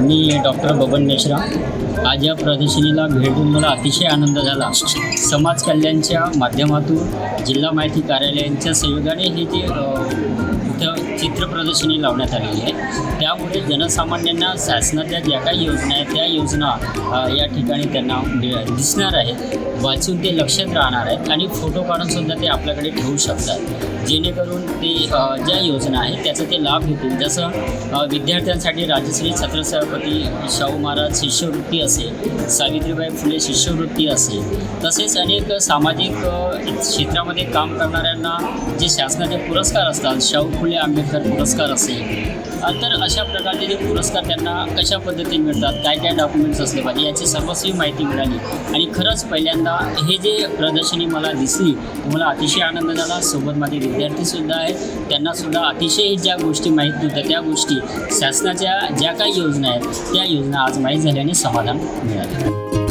मी doctor Baban Meshram. आज या प्रदर्शनीला भेट देऊन मला अतिशय आनंद झाला. समाज कल्याणच्या माध्यमातून जिल्हा माहिती कार्यालयांच्या सहयोगाने हे जे इथं चित्र प्रदर्शनी लावण्यात आलेली आहे, त्यामुळे जनसामान्यांना शासनाच्या ज्या काही योजना आहेत त्या योजना या ठिकाणी त्यांना दिसणार आहेत, वाचून ते लक्षात राहणार आहेत आणि फोटो काढूनसुद्धा ते आपल्याकडे ठेवू शकतात, जेणेकरून ते ज्या योजना आहेत त्याचा ते लाभ घेतील. जसं विद्यार्थ्यांसाठी राजश्री छत्रपती शाहू महाराज शिष्यवृत्ती असेल, सावित्रीबाई फुले शिष्यवृत्ती असेल, तसेच अनेक सामाजिक क्षेत्रामध्ये काम करणाऱ्यांना जे शासनाचे पुरस्कार असतात, शाहू फुले आंबेडकर पुरस्कार असेल, तर अशा प्रकारचे जे पुरस्कार त्यांना कशा पद्धतीने मिळतात, काय काय डॉक्युमेंट्स असले पाहिजे याची सर्वस्वी माहिती मिळाली. आणि खरंच पहिल्यांदा हे जे प्रदर्शनी मला दिसली मला अतिशय आनंद झाला. सोबत माझे विद्यार्थीसुद्धा आहेत, त्यांनासुद्धा अतिशय ज्या गोष्टी माहीत नव्हत्या त्या गोष्टी शासनाच्या ज्या काही योजना आहेत त्या योजना आज माहीत झाल्याने समाधान मिळाले.